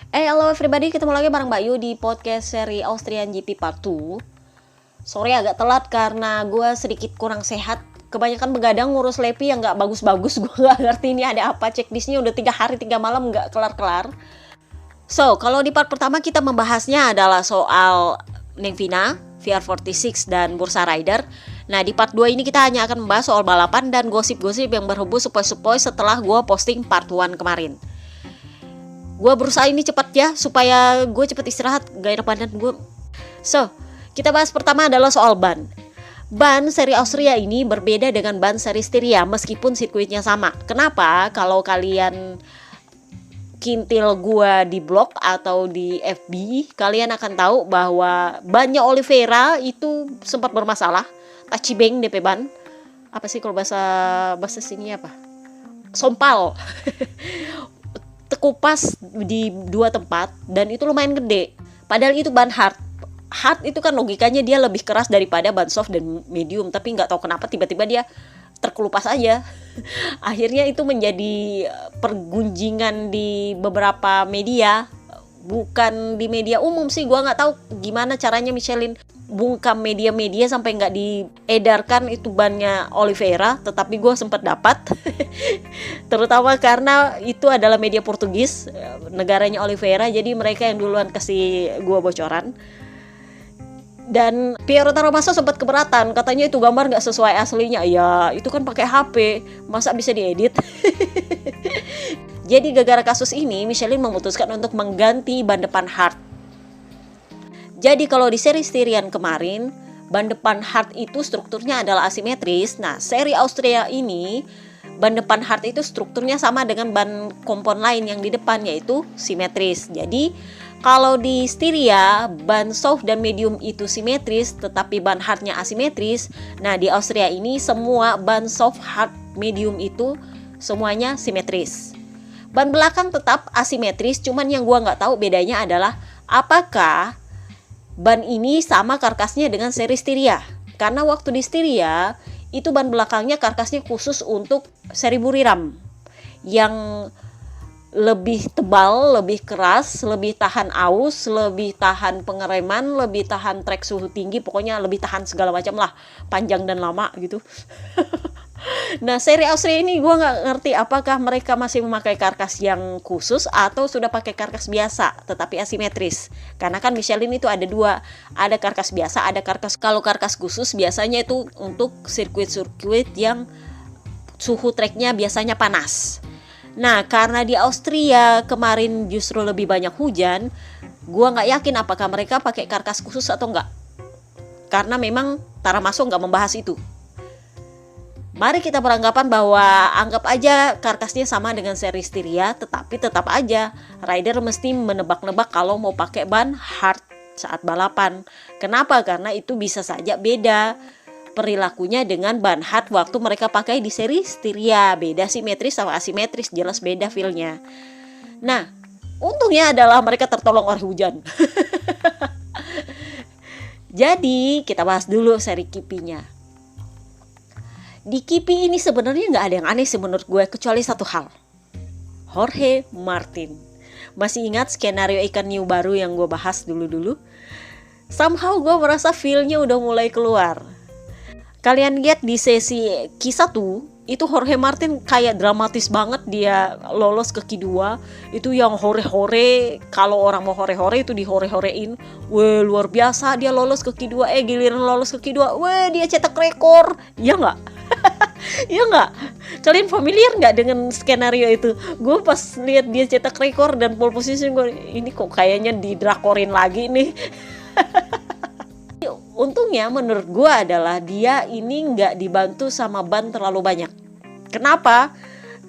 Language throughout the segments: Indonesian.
Halo everybody, ketemu lagi bareng Mbak Yu di podcast seri Austrian GP Part 2. Sorry agak telat karena gue sedikit kurang sehat. Kebanyakan begadang ngurus Lepi yang gak bagus-bagus. Gue gak ngerti ini ada apa, checklistnya udah 3 hari 3 malam gak kelar-kelar. So, kalau di part pertama kita membahasnya adalah soal Nengvina, VR46 dan Bursa Rider. Nah di part 2 ini kita hanya akan membahas soal balapan dan gosip-gosip yang berhubung sepoi-sepoi setelah gue posting part 1 kemarin. Gue berusaha ini cepat ya supaya gue cepat istirahat, gak enak badan gue. So, kita bahas pertama adalah soal ban. Ban seri Austria ini berbeda dengan ban seri Styria meskipun sirkuitnya sama. Kenapa? Kalau kalian kintil gue di blog atau di FB, kalian akan tahu bahwa bannya Oliveira itu sempat bermasalah. Tachibeng DP ban. Apa sih kalau bahasa sini apa? Sompal. Tekupas di 2 tempat dan itu lumayan gede. Padahal itu ban hard. Hard itu kan logikanya dia lebih keras daripada ban soft dan medium, tapi nggak tahu kenapa tiba-tiba dia terkelupas aja. Akhirnya itu menjadi pergunjingan di beberapa media, bukan di media umum sih. Gua nggak tahu gimana caranya Michelin bungkam media-media sampai nggak diedarkan itu bannya Oliveira, tetapi gue sempat dapat terutama karena itu adalah media Portugis, negaranya Oliveira, jadi mereka yang duluan kasih gue bocoran. Dan Piero Taramaso sempat keberatan, katanya itu gambar nggak sesuai aslinya. Ya itu kan pakai HP, masa bisa diedit. Jadi gara-gara kasus ini Michelin memutuskan untuk mengganti ban depan hard. Jadi kalau di seri Styrian kemarin, ban depan hard itu strukturnya adalah asimetris. Nah, seri Austria ini, ban depan hard itu strukturnya sama dengan ban kompon lain yang di depan, yaitu simetris. Jadi, kalau di Styria, ban soft dan medium itu simetris, tetapi ban hardnya asimetris. Nah, di Austria ini semua ban soft, hard, medium itu semuanya simetris. Ban belakang tetap asimetris, cuman yang gua nggak tahu bedanya adalah apakah ban ini sama karkasnya dengan seri Styria. Karena waktu di Styria itu ban belakangnya karkasnya khusus untuk seri Buriram yang lebih tebal, lebih keras, lebih tahan aus, lebih tahan pengereman, lebih tahan trek suhu tinggi, pokoknya lebih tahan segala macam lah, panjang dan lama gitu. Nah seri Austria ini gue gak ngerti apakah mereka masih memakai karkas yang khusus atau sudah pakai karkas biasa tetapi asimetris. Karena kan Michelin itu ada 2, ada karkas biasa, ada karkas. Kalau karkas khusus biasanya itu untuk sirkuit-sirkuit yang suhu treknya biasanya panas. Nah karena di Austria kemarin justru lebih banyak hujan, gue gak yakin apakah mereka pakai karkas khusus atau enggak. Karena memang Taramaso gak membahas itu. Mari kita beranggapan bahwa anggap aja karkasnya sama dengan seri Styria, tetapi tetap aja rider mesti menebak-nebak kalau mau pakai ban hard saat balapan. Kenapa? Karena itu bisa saja beda perilakunya dengan ban hard waktu mereka pakai di seri Styria. Beda simetris sama asimetris, jelas beda feel-nya. Nah, untungnya adalah mereka tertolong oleh hujan. Jadi, kita bahas dulu seri KP-nya. Di KP ini sebenarnya nggak ada yang aneh sih menurut gue, kecuali satu hal. Jorge Martin. Masih ingat skenario ikan new baru yang gue bahas dulu-dulu? Somehow gue merasa feel-nya udah mulai keluar. Kalian lihat di sesi Q1, itu Jorge Martin kayak dramatis banget, dia lolos ke Q2. Itu yang hore-hore, kalau orang mau hore-hore itu di hore-horein. Weh luar biasa dia lolos ke Q2, giliran lolos ke Q2, weh dia cetak rekor. Ya nggak? Iya nggak? Kalian familiar nggak dengan skenario itu? Gue pas lihat dia cetak rekor dan pole position, gue ini kok kayaknya didrakorin lagi nih. Untungnya menurut gue adalah dia ini nggak dibantu sama ban terlalu banyak. Kenapa?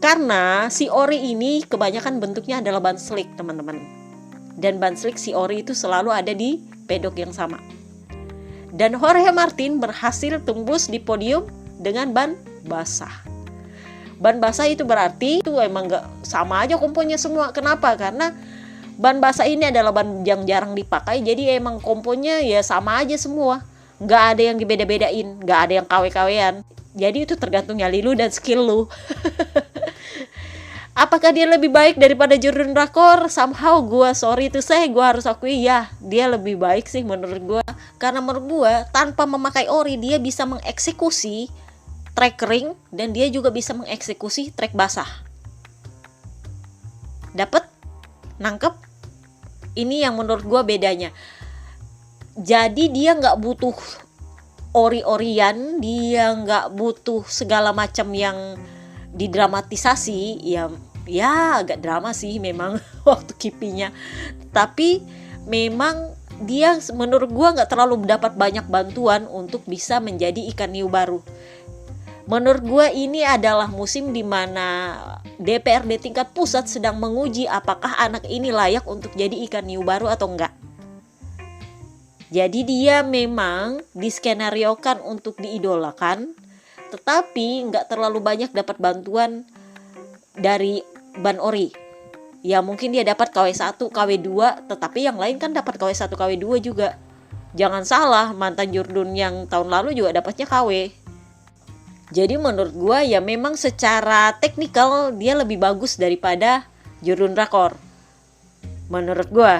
Karena si Ori ini kebanyakan bentuknya adalah ban slick teman-teman. Dan ban slick si Ori itu selalu ada di pedok yang sama. Dan Jorge Martin berhasil tembus di podium dengan ban basah. Ban basah itu berarti itu emang gak sama aja komponya semua. Kenapa? Karena ban basah ini adalah ban yang jarang dipakai, jadi emang komponya ya sama aja semua. Gak ada yang dibeda-bedain, gak ada yang KW-KW-an. Jadi itu tergantung nyali lu dan skill lu. Apakah dia lebih baik daripada Jordan Rakor? Somehow gue sorry to say, gue harus akui ya dia lebih baik sih menurut gue. Karena menurut gue tanpa memakai ori dia bisa mengeksekusi track kering dan dia juga bisa mengeksekusi track basah. Dapet? Nangkep? Ini yang menurut gue bedanya. Jadi dia nggak butuh ori-orian, dia nggak butuh segala macam yang didramatisasi. Ya agak drama sih memang waktu kipinya. Tapi memang dia menurut gue nggak terlalu dapat banyak bantuan untuk bisa menjadi ikan hiu baru. Menurut gue ini adalah musim di mana DPRD tingkat pusat sedang menguji apakah anak ini layak untuk jadi ikan hiu baru atau enggak. Jadi dia memang diskenariokan untuk diidolakan, tetapi enggak terlalu banyak dapat bantuan dari ban ori. Ya mungkin dia dapat KW1, KW2, tetapi yang lain kan dapat KW1, KW2 juga. Jangan salah, mantan Jurdun yang tahun lalu juga dapatnya KW. Jadi menurut gue ya memang secara teknikal dia lebih bagus daripada Jurdun Rakor. Menurut gue.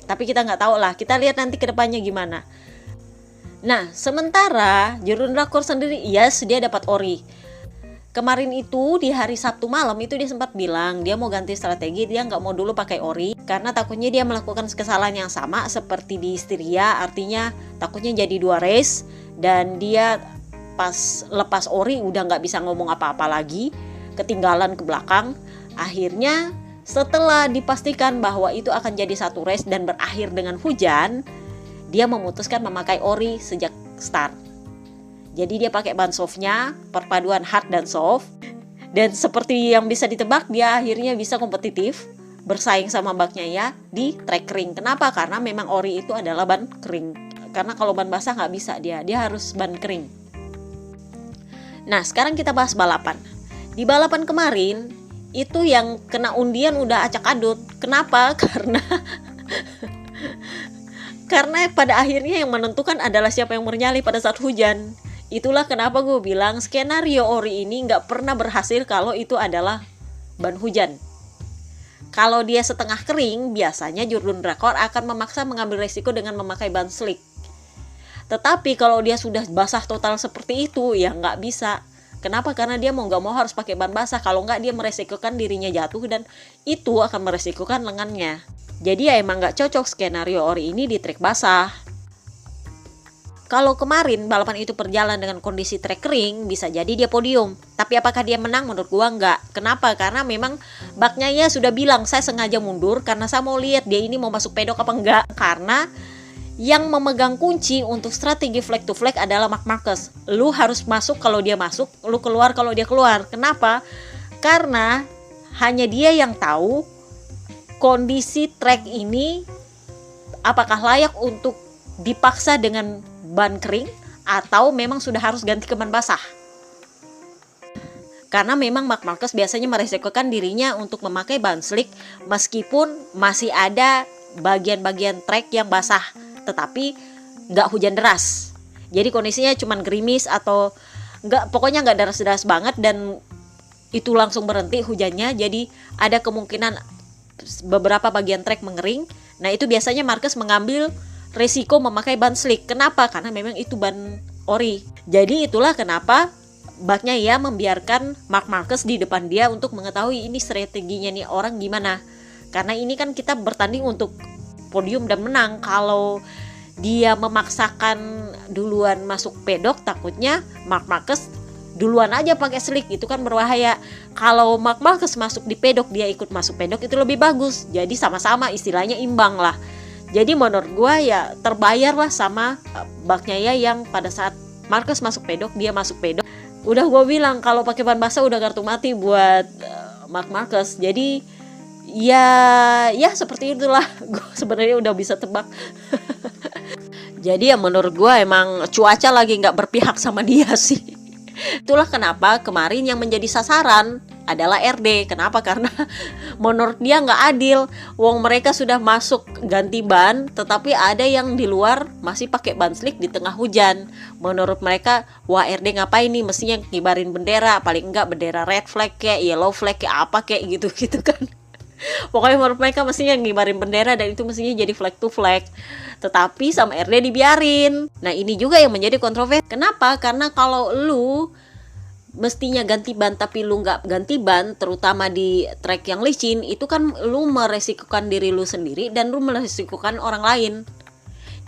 Tapi kita nggak tahu lah, kita lihat nanti ke depannya gimana. Nah, sementara Jurdun Rakor sendiri, yes dia dapat ori. Kemarin itu di hari Sabtu malam itu dia sempat bilang dia mau ganti strategi, dia nggak mau dulu pakai ori karena takutnya dia melakukan kesalahan yang sama seperti di Styria, artinya takutnya jadi 2 race dan dia pas lepas ori udah nggak bisa ngomong apa-apa lagi, ketinggalan ke belakang. Akhirnya setelah dipastikan bahwa itu akan jadi 1 race dan berakhir dengan hujan, dia memutuskan memakai ori sejak start. Jadi dia pakai ban softnya, perpaduan hard dan soft. Dan seperti yang bisa ditebak, dia akhirnya bisa kompetitif bersaing sama baknya ya di track kering. Kenapa? Karena memang ori itu adalah ban kering. Karena kalau ban basah nggak bisa dia harus ban kering. Nah sekarang kita bahas balapan. Di balapan kemarin itu yang kena undian udah acak adut. Kenapa? Karena pada akhirnya yang menentukan adalah siapa yang bernyali pada saat hujan. Itulah kenapa gue bilang skenario ori ini nggak pernah berhasil kalau itu adalah ban hujan. Kalau dia setengah kering, biasanya Jurdun Rakor akan memaksa mengambil resiko dengan memakai ban slick. Tetapi kalau dia sudah basah total seperti itu, ya nggak bisa. Kenapa? Karena dia mau nggak mau harus pakai ban basah. Kalau nggak dia meresikokan dirinya jatuh dan itu akan meresikokan lengannya. Jadi ya emang nggak cocok skenario ori ini di trek basah. Kalau kemarin balapan itu berjalan dengan kondisi trek kering, bisa jadi dia podium. Tapi apakah dia menang? Menurut gua enggak. Kenapa? Karena memang baknya ya sudah bilang saya sengaja mundur karena saya mau lihat dia ini mau masuk pedok apa enggak. Karena yang memegang kunci untuk strategi flag to flag adalah Marc Marquez. Lu harus masuk kalau dia masuk, lu keluar kalau dia keluar. Kenapa? Karena hanya dia yang tahu kondisi trek ini apakah layak untuk dipaksa dengan ban kering atau memang sudah harus ganti ke ban basah. Karena memang Marc Marquez biasanya meresikokan dirinya untuk memakai ban slick meskipun masih ada bagian-bagian trek yang basah, tetapi nggak hujan deras. Jadi kondisinya cuma gerimis atau pokoknya nggak deras-deras banget dan itu langsung berhenti hujannya. Jadi ada kemungkinan beberapa bagian trek mengering. Nah itu biasanya Marquez mengambil resiko memakai ban slick. Kenapa? Karena memang itu ban ori. Jadi itulah kenapa baknya ya membiarkan Marc Marquez di depan dia untuk mengetahui ini strateginya nih orang gimana. Karena ini kan kita bertanding untuk podium dan menang. Kalau dia memaksakan duluan masuk pedok, takutnya Marc Marquez duluan aja pakai slick, itu kan berbahaya. Kalau Marc Marquez masuk di pedok, dia ikut masuk pedok, itu lebih bagus. Jadi sama-sama istilahnya imbang lah. Jadi menurut gue ya terbayar lah sama baknya ya yang pada saat Marquez masuk pedok, dia masuk pedok. Udah gue bilang kalau pakai ban basah udah kartu mati buat Marc Marquez. Jadi ya seperti itulah. Gue sebenarnya udah bisa tebak. Jadi ya menurut gue emang cuaca lagi nggak berpihak sama dia sih. Itulah kenapa kemarin yang menjadi sasaran adalah RD. Kenapa? Karena menurut dia nggak adil. Wong mereka sudah masuk ganti ban, tetapi ada yang di luar masih pakai ban slick di tengah hujan. Menurut mereka, wah RD ngapain nih? Mestinya ngibarin bendera, paling enggak bendera red flag kayak, yellow flag kayak apa kayak gitu kan. Pokoknya menurut mereka mestinya ngibarin bendera dan itu mestinya jadi flag to flag. Tetapi sama RD dibiarin. Nah ini juga yang menjadi kontroversi. Kenapa? Karena kalau lu mestinya ganti ban tapi lu nggak ganti ban, terutama di trek yang licin, itu kan lu meresikokan diri lu sendiri dan lu meresikokan orang lain.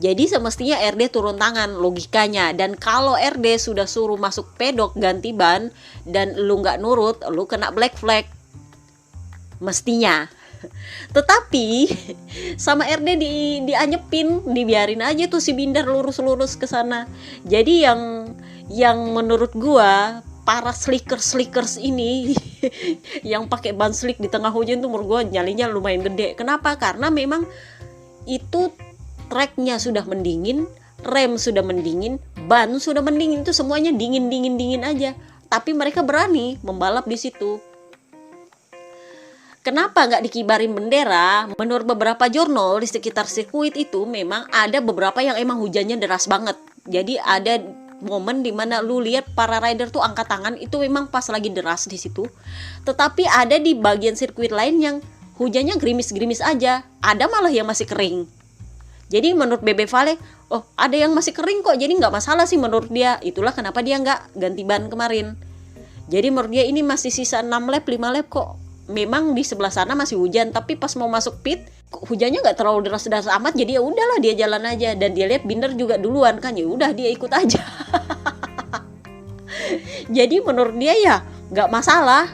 Jadi semestinya RD turun tangan logikanya. Dan kalau RD sudah suruh masuk pedok ganti ban dan lu nggak nurut, lu kena black flag mestinya. Tetapi sama RD dianyepin, dibiarin aja tuh si Binder lurus-lurus ke sana. Jadi yang menurut gua para slickers ini yang pakai ban slick di tengah hujan tuh menurut gua nyalinya lumayan gede. Kenapa? Karena memang itu treknya sudah mendingin, rem sudah mendingin, ban sudah mendingin, itu semuanya dingin aja. Tapi mereka berani membalap di situ. Kenapa nggak dikibarin bendera? Menurut beberapa jurnal di sekitar sirkuit itu memang ada beberapa yang emang hujannya deras banget. Jadi ada momen dimana lu lihat para rider tuh angkat tangan, itu memang pas lagi deras di situ. Tetapi ada di bagian sirkuit lain yang hujannya gerimis-gerimis aja. Ada malah yang masih kering. Jadi menurut Bebe Vale, oh ada yang masih kering kok, jadi nggak masalah sih menurut dia. Itulah kenapa dia nggak ganti ban kemarin. Jadi menurut dia ini masih sisa 6 lap, 5 lap kok. Memang di sebelah sana masih hujan, tapi pas mau masuk pit hujannya nggak terlalu deras amat, jadi ya udahlah dia jalan aja. Dan dia lihat Binder juga duluan kan, ya udah dia ikut aja. Jadi menurut dia ya nggak masalah.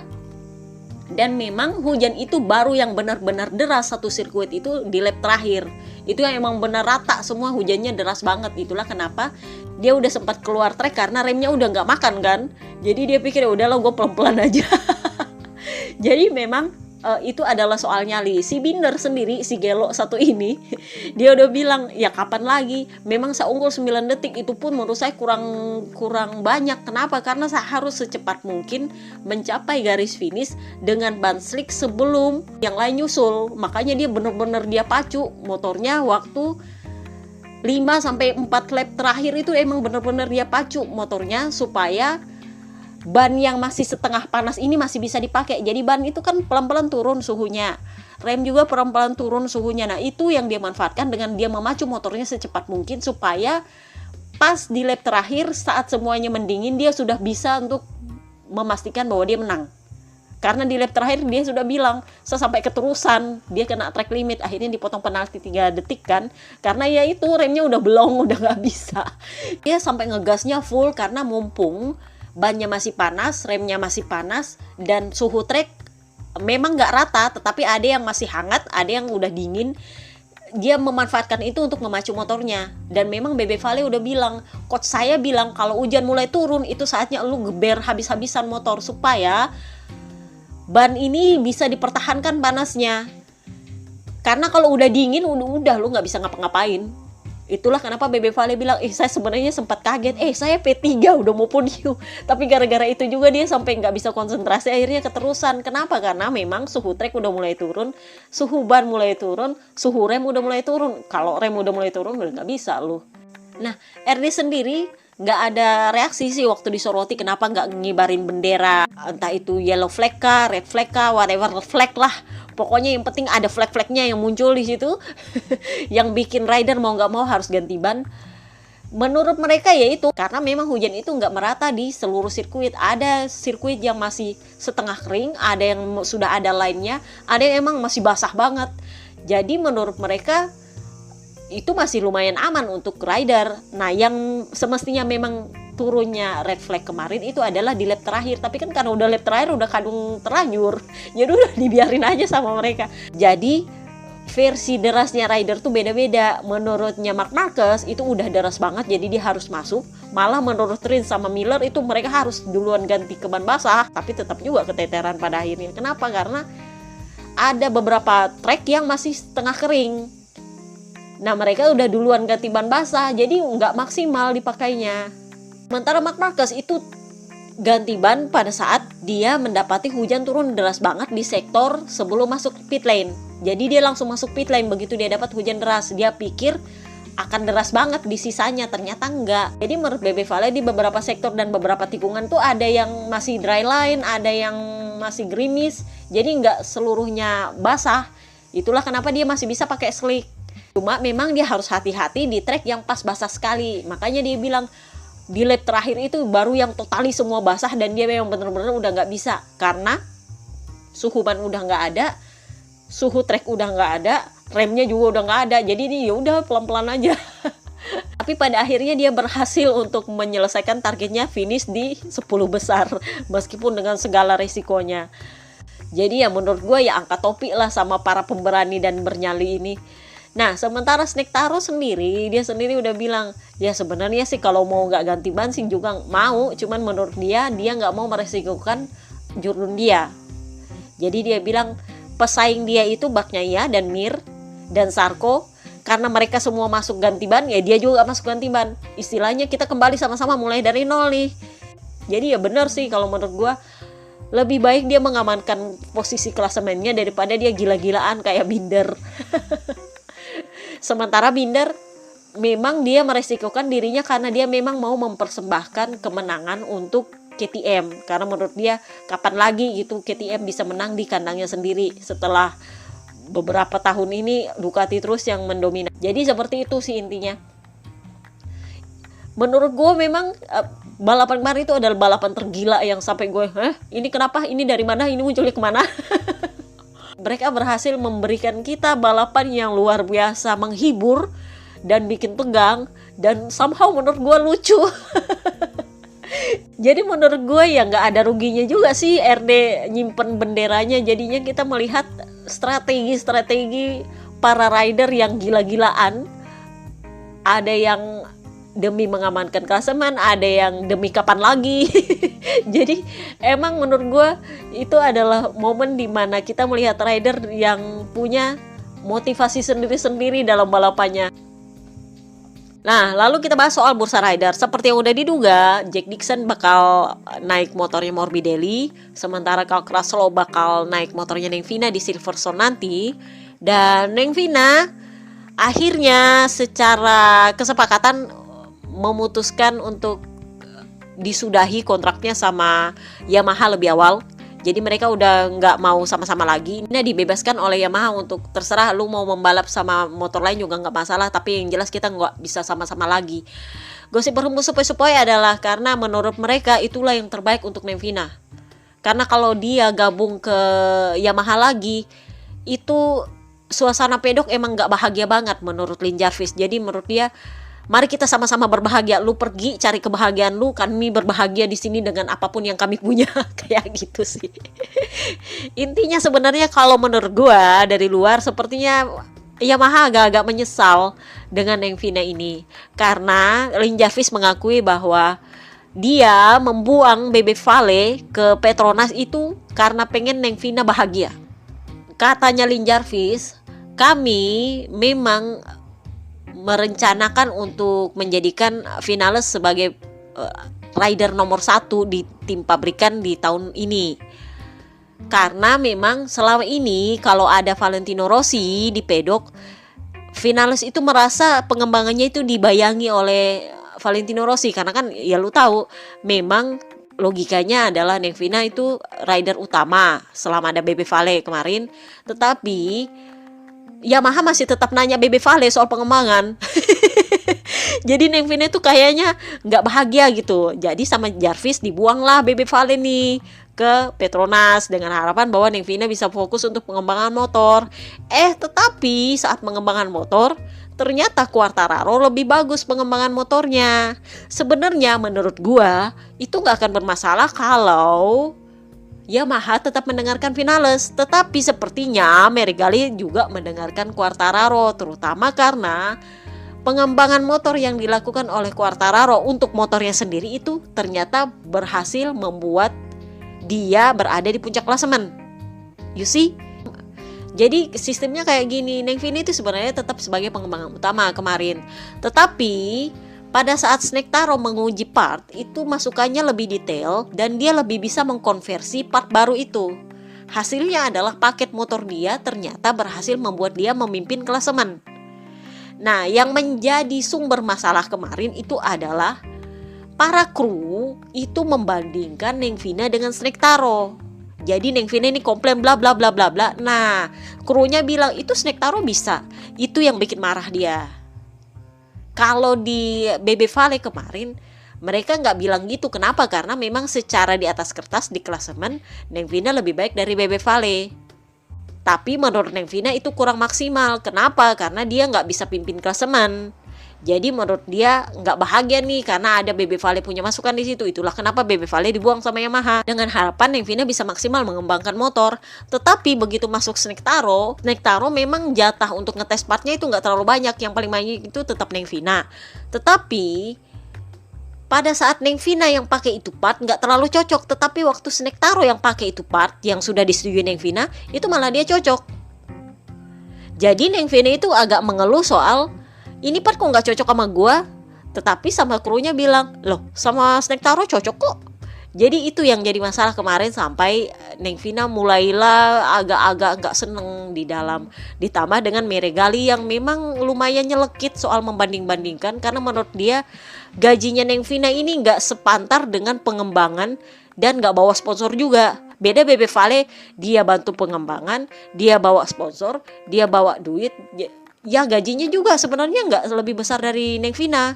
Dan memang hujan itu baru yang benar-benar deras satu sirkuit itu di lap terakhir. Itu yang emang benar rata semua hujannya deras banget. Itulah kenapa dia udah sempat keluar trek karena remnya udah nggak makan kan. Jadi dia pikir ya udahlah gue pelan-pelan aja. Jadi memang itu adalah soal nyali. Si Binder sendiri, si Gelo satu ini, dia udah bilang, ya kapan lagi? Memang saya unggul 9 detik, itu pun menurut saya kurang banyak. Kenapa? Karena saya harus secepat mungkin mencapai garis finish dengan ban slick sebelum yang lain nyusul. Makanya dia bener-bener dia pacu motornya waktu 5-4 lap terakhir itu emang bener-bener dia pacu motornya supaya ban yang masih setengah panas ini masih bisa dipakai. Jadi ban itu kan pelan-pelan turun suhunya, rem juga pelan-pelan turun suhunya. Nah itu yang dia manfaatkan dengan dia memacu motornya secepat mungkin supaya pas di lap terakhir saat semuanya mendingin dia sudah bisa untuk memastikan bahwa dia menang. Karena di lap terakhir dia sudah bilang, saya sampai keterusan, dia kena track limit, akhirnya dipotong penalti 3 detik kan. Karena ya itu remnya udah belong, udah gak bisa. Dia sampai ngegasnya full karena mumpung bannya masih panas, remnya masih panas, dan suhu trek memang nggak rata, tetapi ada yang masih hangat, ada yang udah dingin. Dia memanfaatkan itu untuk memacu motornya. Dan memang Bebe Vale udah bilang, coach saya bilang kalau hujan mulai turun itu saatnya lu geber habis-habisan motor supaya ban ini bisa dipertahankan panasnya. Karena kalau udah dingin udah lu nggak bisa ngapa-ngapain. Itulah kenapa Bebe Vale bilang, saya sebenarnya sempat kaget, saya P3 udah mau podium. Tapi gara-gara itu juga dia sampai nggak bisa konsentrasi, akhirnya keterusan. Kenapa? Karena memang suhu trek udah mulai turun, suhu ban mulai turun, suhu rem udah mulai turun. Kalau rem udah mulai turun udah nggak bisa loh. Nah, RD sendiri nggak ada reaksi sih waktu disoroti kenapa nggak ngibarin bendera, entah itu yellow flag kah, red flag kah, whatever flag lah. Pokoknya yang penting ada flag-flagnya yang muncul di situ, yang bikin rider mau nggak mau harus ganti ban. Menurut mereka ya itu karena memang hujan itu nggak merata di seluruh sirkuit. Ada sirkuit yang masih setengah kering, ada yang sudah ada lainnya, ada yang emang masih basah banget. Jadi menurut mereka itu masih lumayan aman untuk rider. Nah yang semestinya memang turunnya red flag kemarin itu adalah di lap terakhir, tapi kan karena udah lap terakhir udah kadung terlanjur, jadi udah dibiarin aja sama mereka. Jadi versi derasnya rider tuh beda-beda. Menurutnya Marc Marquez itu udah deras banget, jadi dia harus masuk. Malah menurut Rins sama Miller itu mereka harus duluan ganti ke ban basah, tapi tetap juga keteteran pada akhirnya. Kenapa? Karena ada beberapa track yang masih setengah kering. Nah mereka udah duluan ganti ban basah, jadi nggak maksimal dipakainya. Sementara Marc Marquez itu ganti ban pada saat dia mendapati hujan turun deras banget di sektor sebelum masuk pit lane. Jadi dia langsung masuk pit lane begitu dia dapat hujan deras. Dia pikir akan deras banget di sisanya, ternyata enggak. Jadi menurut BB Vale di beberapa sektor dan beberapa tikungan tuh ada yang masih dry line, ada yang masih gerimis. Jadi enggak seluruhnya basah. Itulah kenapa dia masih bisa pakai slick. Cuma memang dia harus hati-hati di track yang pas basah sekali. Makanya dia bilang di lap terakhir itu baru yang totali semua basah dan dia memang bener-bener udah nggak bisa karena suhu ban udah nggak ada, suhu trek udah nggak ada, remnya juga udah nggak ada. Jadi dia ya udah pelan-pelan aja. Tapi pada akhirnya dia berhasil untuk menyelesaikan targetnya, finish di 10 besar meskipun dengan segala resikonya. Jadi ya menurut gue ya angkat topi lah sama para pemberani dan bernyali ini. Nah, sementara Snake Taro sendiri, dia sendiri udah bilang, ya sebenarnya sih kalau mau nggak ganti ban sih juga mau, cuman menurut dia nggak mau meresikokan jurun dia. Jadi dia bilang pesaing dia itu Bagnaia dan Mir dan Sarko, karena mereka semua masuk ganti ban, ya dia juga masuk ganti ban. Istilahnya kita kembali sama-sama mulai dari nol nih. Jadi ya bener sih kalau menurut gua, lebih baik dia mengamankan posisi klasemennya daripada dia gila-gilaan kayak Binder. Sementara Binder memang dia meresikokan dirinya karena dia memang mau mempersembahkan kemenangan untuk KTM. Karena menurut dia kapan lagi gitu KTM bisa menang di kandangnya sendiri setelah beberapa tahun ini Ducati terus yang mendominasi. Jadi seperti itu sih intinya. Menurut gue memang balapan kemarin itu adalah balapan tergila yang sampai gue, ini kenapa? Ini dari mana? Ini munculnya kemana? Mereka berhasil memberikan kita balapan yang luar biasa, menghibur dan bikin tegang, dan somehow menurut gue lucu. Jadi menurut gue ya nggak ada ruginya juga sih RD nyimpen benderanya. Jadinya kita melihat strategi-strategi para rider yang gila-gilaan. Ada yang demi mengamankan klasemen, ada yang demi kapan lagi. Jadi emang menurut gue itu adalah momen dimana kita melihat rider yang punya motivasi sendiri-sendiri dalam balapannya. Nah, lalu kita bahas soal bursa rider. Seperti yang udah diduga, Jack Dixon bakal naik motornya Morbidelli, sementara Cal Crutchlow bakal naik motornya Neng Vina di Silverstone nanti. Dan Neng Vina akhirnya secara kesepakatan memutuskan untuk disudahi kontraknya sama Yamaha lebih awal. Jadi mereka udah nggak mau sama-sama lagi. Nah, dibebaskan oleh Yamaha untuk terserah lu mau membalap sama motor lain juga nggak masalah. Tapi yang jelas kita nggak bisa sama-sama lagi. Gosip berhembus sepoi-sepoi adalah karena menurut mereka itulah yang terbaik untuk Neng Vina. Karena kalau dia gabung ke Yamaha lagi, itu suasana pedok emang nggak bahagia banget menurut Lin Jarvis. Jadi menurut dia, mari kita sama-sama berbahagia. Lu pergi cari kebahagiaan lu, kami berbahagia di sini dengan apapun yang kami punya. Kayak gitu sih. Intinya sebenarnya kalau menurut gua dari luar sepertinya Yamaha agak-agak menyesal dengan Neng Vina ini. Karena Lin Jarvis mengakui bahwa dia membuang BB Vale ke Petronas itu karena pengen Neng Vina bahagia. Katanya Lin Jarvis, kami memang merencanakan untuk menjadikan Vinales sebagai rider nomor 1 di tim pabrikan di tahun ini. Karena memang selama ini kalau ada Valentino Rossi di pedok, Vinales itu merasa pengembangannya itu dibayangi oleh Valentino Rossi. Karena kan ya lu tahu, memang logikanya adalah Neng Vina itu rider utama selama ada BB Vale kemarin. Tetapi Yamaha masih tetap nanya BB Vale soal pengembangan. Jadi Neng Vina itu kayaknya nggak bahagia gitu. Jadi sama Jarvis dibuanglah BB Vale nih ke Petronas dengan harapan bahwa Neng Vina bisa fokus untuk pengembangan motor. Tetapi saat pengembangan motor, ternyata Quartararo lebih bagus pengembangan motornya. Sebenarnya menurut gua itu nggak akan bermasalah kalau Yamaha tetap mendengarkan Vinales, tetapi sepertinya Meregali juga mendengarkan Quartararo, terutama karena pengembangan motor yang dilakukan oleh Quartararo untuk motornya sendiri itu ternyata berhasil membuat dia berada di puncak klasemen. You see? Jadi sistemnya kayak gini, Neng Vina itu sebenarnya tetap sebagai pengembangan utama kemarin, tetapi Pada saat Snectaro menguji part, itu masukannya lebih detail dan dia lebih bisa mengkonversi part baru itu. Hasilnya adalah paket motor dia ternyata berhasil membuat dia memimpin klasemen. Nah, yang menjadi sumber masalah kemarin itu adalah para kru itu membandingkan Neng Vina dengan Snectaro. Jadi Neng Vina ini komplain bla bla bla bla bla. Nah, krunya bilang itu Snectaro bisa. Itu yang bikin marah dia. Kalau di BB Vale kemarin mereka nggak bilang gitu. Kenapa? Karena memang secara di atas kertas di klasemen Neng Vina lebih baik dari BB Vale. Tapi menurut Neng Vina itu kurang maksimal. Kenapa? Karena dia nggak bisa pimpin klasemen. Jadi menurut dia nggak bahagia nih karena ada BB Vale punya masukan di situ. Itulah kenapa BB Vale dibuang sama Yamaha dengan harapan Neng Vina bisa maksimal mengembangkan motor. Tetapi begitu masuk Snectaro memang jatah untuk ngetes partnya itu nggak terlalu banyak. Yang paling banyak itu tetap Neng Vina. Tetapi pada saat Neng Vina yang pakai itu part nggak terlalu cocok. Tetapi waktu Snectaro yang pakai itu part yang sudah disetujui Neng Vina itu malah dia cocok. Jadi Neng Vina itu agak mengeluh soal ini part kok gak cocok sama gue. Tetapi sama krunya bilang, loh sama Snectaro cocok kok. Jadi itu yang jadi masalah kemarin sampai Neng Vina mulailah agak-agak gak seneng di dalam. Ditambah dengan Meregali yang memang lumayan nyelekit soal membanding-bandingkan. Karena menurut dia gajinya Neng Vina ini gak sepantar dengan pengembangan dan gak bawa sponsor juga. Beda BB Vale, dia bantu pengembangan, dia bawa sponsor, dia bawa duit. Ya gajinya juga sebenarnya nggak lebih besar dari Neng Vina.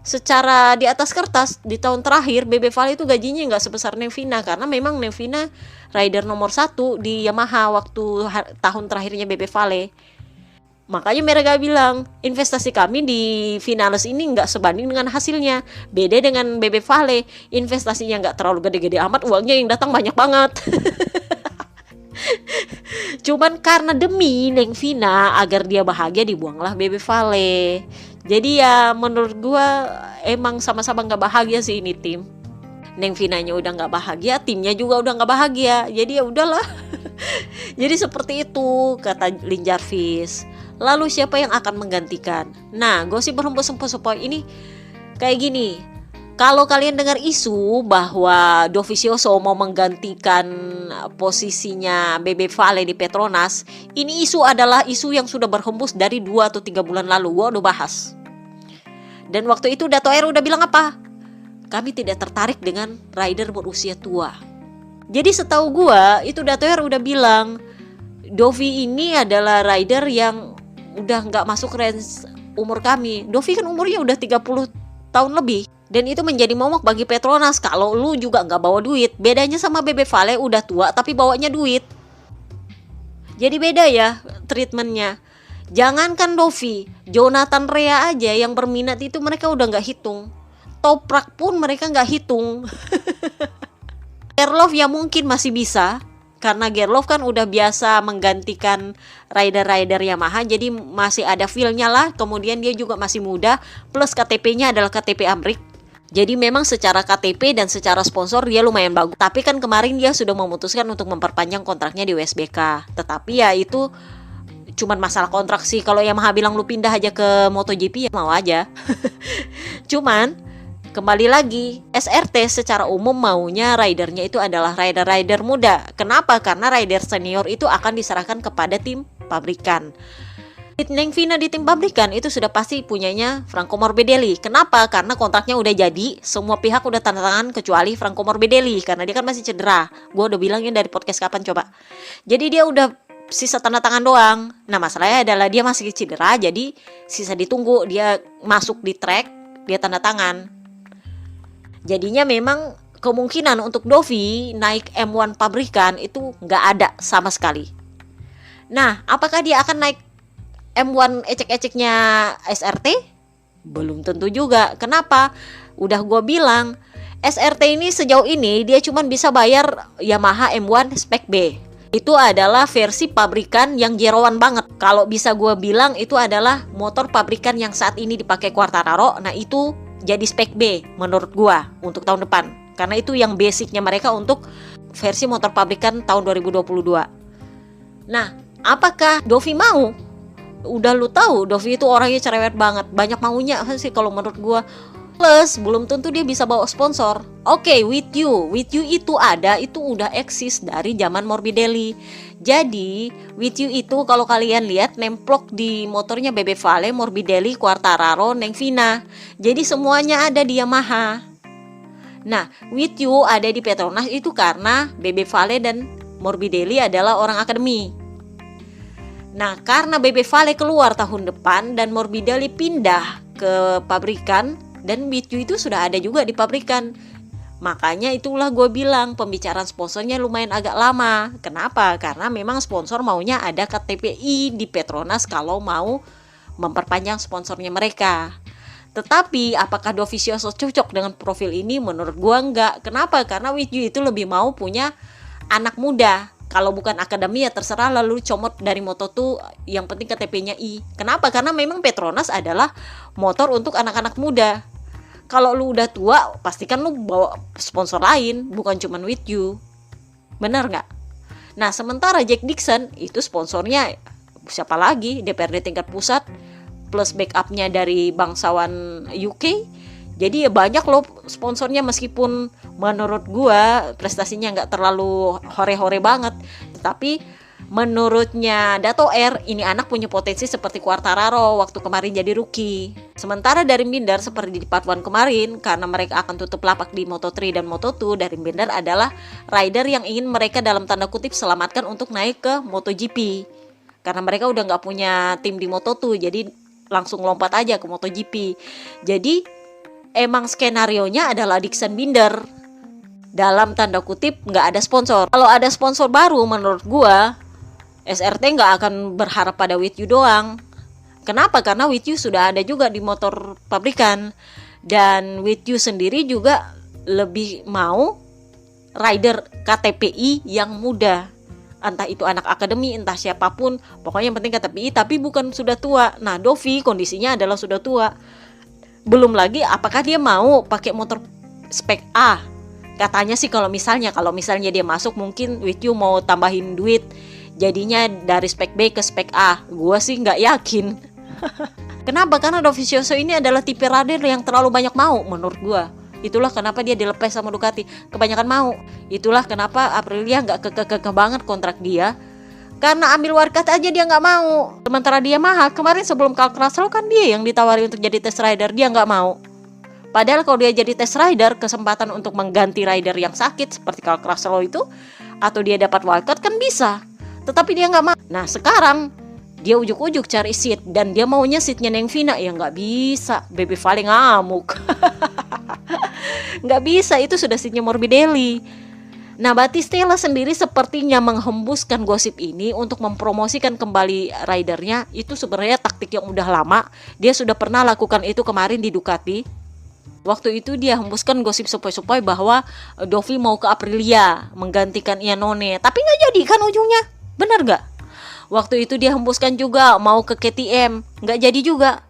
Secara di atas kertas di tahun terakhir BB Vale itu gajinya nggak sebesar Neng Vina. Karena memang Neng Vina rider nomor 1 di Yamaha waktu tahun terakhirnya BB Vale. Makanya mereka bilang investasi kami di Vinales ini nggak sebanding dengan hasilnya. Beda dengan BB Vale, investasinya nggak terlalu gede-gede amat, uangnya yang datang banyak banget. Cuman karena demi Neng Vina agar dia bahagia dibuanglah BB Vale. Jadi ya menurut gua emang sama-sama gak bahagia sih ini tim. Neng Vinanya udah gak bahagia, timnya juga udah gak bahagia. Jadi ya udahlah. Jadi seperti itu kata Lin Jarvis. Lalu siapa yang akan menggantikan? Nah, gosip berhembus-hembus ini kayak gini. Kalau kalian dengar isu bahwa Dovizioso mau menggantikan posisinya BB Vale di Petronas, ini isu adalah isu yang sudah berhembus dari 2 atau 3 bulan lalu. Gua udah bahas. Dan waktu itu Dato R udah bilang apa? Kami tidak tertarik dengan rider berusia tua. Jadi setahu gua itu Dato R udah bilang Dovi ini adalah rider yang udah nggak masuk range umur kami. Dovi kan umurnya udah 30 tahun lebih. Dan itu menjadi momok bagi Petronas kalau lu juga nggak bawa duit. Bedanya sama BB Vale udah tua tapi bawanya duit. Jadi beda ya treatmentnya. Jangankan Dovi, Jonathan Rea aja yang berminat itu mereka udah nggak hitung. Toprak pun mereka nggak hitung. Gerloff ya mungkin masih bisa. Karena Gerloff kan udah biasa menggantikan rider-rider Yamaha. Jadi masih ada feel-nya lah. Kemudian dia juga masih muda. Plus KTP-nya adalah KTP Amrik. Jadi memang secara KTP dan secara sponsor dia lumayan bagus. Tapi kan kemarin dia sudah memutuskan untuk memperpanjang kontraknya di WSBK. Tetapi ya itu cuman masalah kontrak sih. Kalau Yamaha bilang lu pindah aja ke MotoGP ya mau aja. Cuman kembali lagi SRT secara umum maunya ridernya itu adalah rider-rider muda. Kenapa? Karena rider senior itu akan diserahkan kepada tim pabrikan. Neng Vina di tim pabrikan itu sudah pasti punyanya Franco Morbidelli. Kenapa? Karena kontraknya udah jadi, semua pihak udah tanda tangan kecuali Franco Morbidelli karena dia kan masih cedera. Gue udah bilangin dari podcast kapan coba. Jadi dia udah sisa tanda tangan doang. Nah masalahnya adalah dia masih cedera, jadi sisa ditunggu dia masuk di track, dia tanda tangan. Jadinya memang kemungkinan untuk Dovi naik M1 pabrikan itu nggak ada sama sekali. Nah apakah dia akan naik M1 ecek-eceknya SRT? Belum tentu juga. Kenapa? Udah gue bilang SRT ini sejauh ini dia cuma bisa bayar Yamaha M1 spek B. Itu adalah versi pabrikan yang jeroan banget. Kalau bisa gue bilang itu adalah motor pabrikan yang saat ini dipakai Quartararo. Nah itu jadi spek B menurut gue untuk tahun depan. Karena itu yang basicnya mereka untuk versi motor pabrikan tahun 2022. Nah apakah Dovi mau Udah lu tahu Dovi itu orangnya cerewet banget, banyak maunya sih kalau menurut gua. Plus belum tentu dia bisa bawa sponsor. Oke, With You itu ada, itu udah eksis dari zaman Morbidelli. Jadi With You itu kalau kalian lihat nemplok di motornya Bebe Vale, Morbidelli, Quartararo, Nengvina. Jadi semuanya ada di Yamaha. Nah, With You ada di Petronas itu karena Bebe Vale dan Morbidelli adalah orang akademi. Nah, karena Bebe Vale keluar tahun depan dan Morbidelli pindah ke pabrikan, dan With You itu sudah ada juga di pabrikan. Makanya itulah gue bilang pembicaraan sponsornya lumayan agak lama. Kenapa? Karena memang sponsor maunya ada KTPI di Petronas kalau mau memperpanjang sponsornya mereka. Tetapi apakah Dovizioso cocok dengan profil ini? Menurut gue enggak. Kenapa? Karena With You itu lebih mau punya anak muda. Kalau bukan akademi ya terserah, lalu comot dari Moto2, yang penting KTP-nya I. Kenapa? Karena memang Petronas adalah motor untuk anak-anak muda. Kalau lu udah tua, pastikan lu bawa sponsor lain, bukan cuma With You. Bener nggak? Nah, sementara Jack Dixon itu sponsornya siapa lagi? DPRD tingkat pusat plus backupnya dari bangsawan UK. Jadi ya banyak loh sponsornya, meskipun menurut gua prestasinya nggak terlalu hore-hore banget. Tetapi menurutnya Dato R, ini anak punya potensi seperti Quartararo waktu kemarin jadi rookie. Sementara dari Binder seperti di part 1 kemarin, karena mereka akan tutup lapak di Moto3 dan Moto2, dari Binder adalah rider yang ingin mereka dalam tanda kutip selamatkan untuk naik ke MotoGP. Karena mereka udah nggak punya tim di Moto2, jadi langsung lompat aja ke MotoGP. Jadi emang skenarionya adalah Dixon Binder, dalam tanda kutip nggak ada sponsor. Kalau ada sponsor baru, menurut gua SRT nggak akan berharap pada With You doang. Kenapa? Karena With You sudah ada juga di motor pabrikan, dan With You sendiri juga lebih mau rider KTPI yang muda, entah itu anak akademi, entah siapapun, pokoknya yang penting KTPI, tapi bukan sudah tua. Nah, Dovi kondisinya adalah sudah tua. Belum lagi apakah dia mau pakai motor spek A. Katanya sih kalau misalnya dia masuk, mungkin With You mau tambahin duit, jadinya dari spek B ke spek A. Gua sih nggak yakin. Kenapa? Karena Dovizioso ini adalah tipe rider yang terlalu banyak mau menurut gua. Itulah kenapa dia dilepas sama Ducati, kebanyakan mau. Itulah kenapa Aprilia nggak kekeh banget kontrak dia, karena ambil wildcard aja dia nggak mau. Sementara dia Yamaha kemarin sebelum Cal Crutchlow kan dia yang ditawari untuk jadi test rider, dia nggak mau. Padahal kalau dia jadi test rider, kesempatan untuk mengganti rider yang sakit seperti Cal Crutchlow itu, atau dia dapat wildcard kan bisa. Tetapi dia nggak mau. Nah sekarang dia ujuk-ujuk cari seat, dan dia maunya seatnya Nengvina. Ya nggak bisa, Bebe Vale ngamuk. Nggak bisa, itu sudah seatnya Morbidelli. Nah, Battistella sendiri sepertinya menghembuskan gosip ini untuk mempromosikan kembali ridernya. Itu sebenarnya taktik yang udah lama. Dia sudah pernah lakukan itu kemarin di Ducati. Waktu itu dia hembuskan gosip sepoi-sepoi bahwa Dovi mau ke Aprilia menggantikan Iannone, tapi nggak jadi kan ujungnya. Benar nggak? Waktu itu dia hembuskan juga mau ke KTM, nggak jadi juga.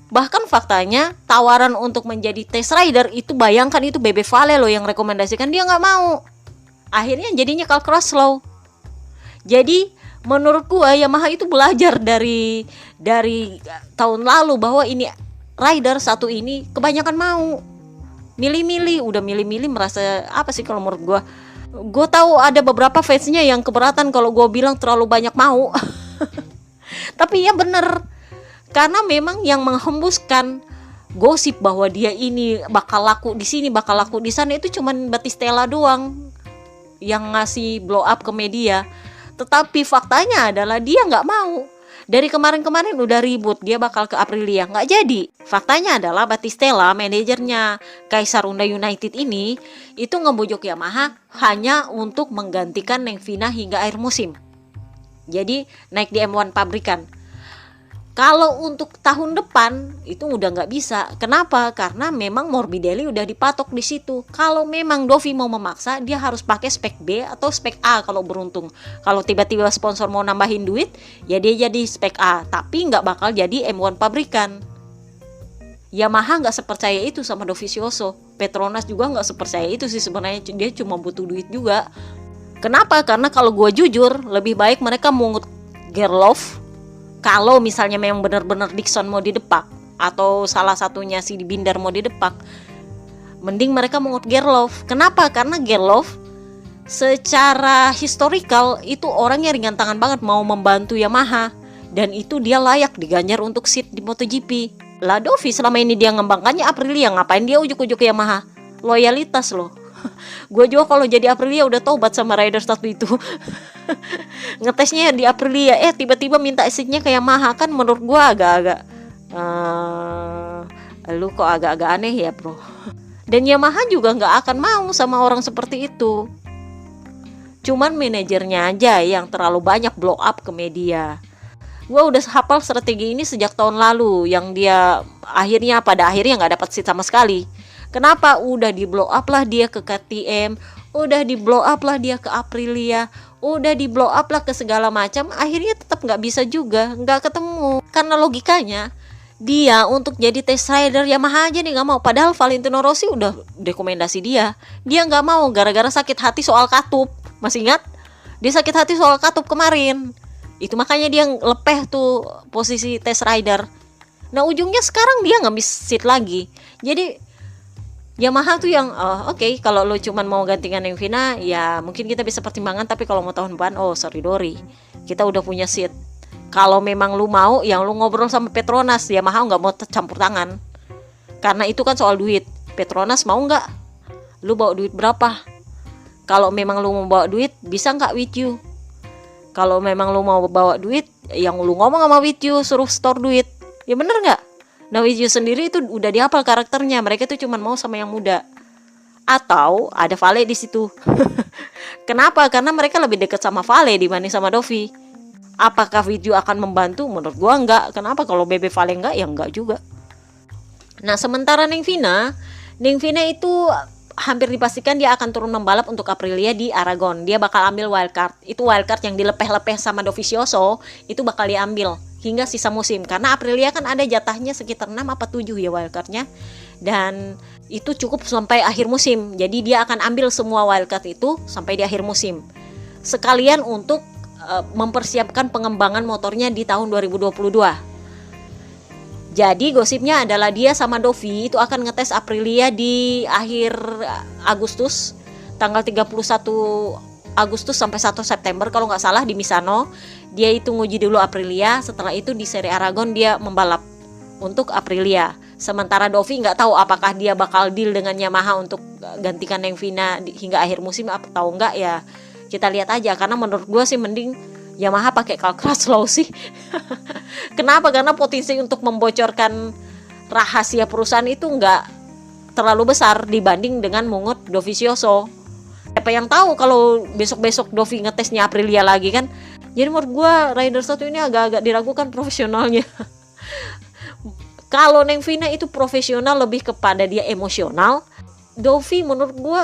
Bahkan faktanya tawaran untuk menjadi test rider itu, bayangkan itu Bebe Vale loh yang rekomendasikan, dia nggak mau. Akhirnya jadinya Cal Crutchlow. Jadi menurut gua Yamaha itu belajar dari tahun lalu bahwa ini rider satu ini kebanyakan mau. Milih-milih, udah milih-milih merasa apa sih kalau menurut gua. Gue tahu ada beberapa fansnya yang keberatan kalau gue bilang terlalu banyak mau. Tapi ya bener, karena memang yang menghembuskan gosip bahwa dia ini bakal laku di sini, bakal laku di sana, itu cuman Battistella doang yang ngasih blow up ke media. Tetapi faktanya adalah dia nggak mau. Dari kemarin-kemarin udah ribut dia bakal ke Aprilia, nggak jadi. Faktanya adalah Battistella, manajernya Kaisar Honda United ini, itu ngebujuk Yamaha hanya untuk menggantikan Nengvina hingga akhir musim. Jadi naik di M1 pabrikan. Kalau untuk tahun depan itu udah nggak bisa. Kenapa? Karena memang Morbidelli udah dipatok di situ. Kalau memang Dovi mau memaksa, dia harus pakai spek B atau spek A kalau beruntung. Kalau tiba-tiba sponsor mau nambahin duit, ya dia jadi spek A. Tapi nggak bakal jadi M1 pabrikan. Yamaha nggak sepercaya itu sama Dovizioso. Petronas juga nggak sepercaya itu sih sebenarnya. Dia cuma butuh duit juga. Kenapa? Karena kalau gue jujur, lebih baik mereka mungut Gerloff Kalau misalnya memang benar-benar Dixon mau didepak, atau salah satunya si Binder mau didepak, mending mereka mengut Gerloff. Kenapa? Karena Gerloff secara historikal itu orangnya ringan tangan banget, mau membantu Yamaha, dan itu dia layak diganjar untuk seat di MotoGP. Lah Dovi selama ini dia ngembangkannya Aprilia, ngapain dia ujuk-ujuk Yamaha? Loyalitas loh. Gue juga kalau jadi Aprilia udah tobat sama rider satu itu. Ngetesnya di Aprilia, tiba-tiba minta seatnya ke Yamaha, kan menurut gue agak-agak lu kok agak-agak aneh ya bro. Dan Yamaha juga nggak akan mau sama orang seperti itu. Cuman manajernya aja yang terlalu banyak blow up ke media. Gue udah hafal strategi ini sejak tahun lalu, yang dia pada akhirnya nggak dapat seat sama sekali. Kenapa? Udah di blow up lah dia ke KTM, udah di blow up lah dia ke Aprilia, udah di blow up lah ke segala macam. Akhirnya tetap nggak bisa juga, nggak ketemu. Karena logikanya dia untuk jadi test rider Yamaha aja nih nggak mau. Padahal Valentino Rossi udah rekomendasi dia nggak mau gara-gara sakit hati soal katup. Masih ingat? Dia sakit hati soal katup kemarin. Itu makanya dia lepeh tuh posisi test rider. Nah ujungnya sekarang dia ngambil seat lagi. Jadi Yamaha tuh yang oke, kalau lo cuman mau gantikan yang Vina, ya mungkin kita bisa pertimbangkan. Tapi kalau mau tahun depan, sorry Dori, kita udah punya seat. Kalau memang lu mau, yang lu ngobrol sama Petronas, Yamaha nggak mau campur tangan. Karena itu kan soal duit. Petronas mau nggak? Lu bawa duit berapa? Kalau memang lu mau bawa duit, bisa nggak with you? Kalau memang lu mau bawa duit, yang lu ngomong sama with you, suruh store duit. Ya bener nggak? Nah with you sendiri itu udah dihafal karakternya. Mereka tuh cuma mau sama yang muda. Atau ada Vale di situ. Kenapa? Karena mereka lebih dekat sama Vale dibanding sama Dovi. Apakah video akan membantu? Menurut gua enggak. Kenapa? Kalau Bebe Vale enggak, ya enggak juga. Nah sementara Neng Vina itu hampir dipastikan dia akan turun membalap untuk Aprilia di Aragon. Dia bakal ambil wildcard. Itu wildcard yang dilepeh-lepeh sama Dovizioso, itu bakal diambil hingga sisa musim. Karena Aprilia kan ada jatahnya sekitar 6 apa 7 ya wildcardnya. Dan itu cukup sampai akhir musim. Jadi dia akan ambil semua wildcard itu sampai di akhir musim. Sekalian untuk mempersiapkan pengembangan motornya di tahun 2022. Jadi gosipnya adalah dia sama Dovi itu akan ngetes Aprilia di akhir Agustus, tanggal 31 Agustus sampai 1 September kalau nggak salah di Misano. Dia itu nguji dulu Aprilia, setelah itu di seri Aragon dia membalap untuk Aprilia. Sementara Dovi nggak tahu apakah dia bakal deal dengan Yamaha untuk gantikan Neng Vina hingga akhir musim atau enggak, ya kita lihat aja. Karena menurut gue sih mending Yamaha pakai Karlsruhe sih. Kenapa? Karena potensi untuk membocorkan rahasia perusahaan itu nggak terlalu besar dibanding dengan mungut Dovizioso. Siapa yang tahu kalau besok-besok Dovi ngetesnya Aprilia lagi kan. Jadi menurut gue rider satu ini agak-agak diragukan profesionalnya. Kalau Neng Vina itu profesional lebih kepada dia emosional. Dovi menurut gue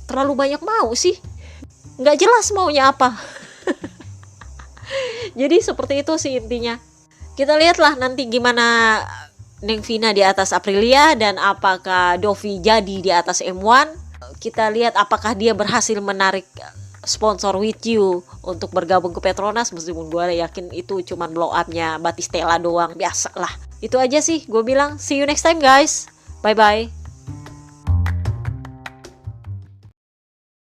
terlalu banyak mau sih. Nggak jelas maunya apa. Jadi seperti itu sih intinya. Kita lihatlah nanti gimana Neng Vina di atas Aprilia dan apakah Dovi jadi di atas M1. Kita lihat apakah dia berhasil menarik sponsor with you untuk bergabung ke Petronas. Meskipun gue yakin itu cuma blow up-nya Battistella doang, biasa lah. Itu aja sih gue bilang. See you next time guys. Bye bye.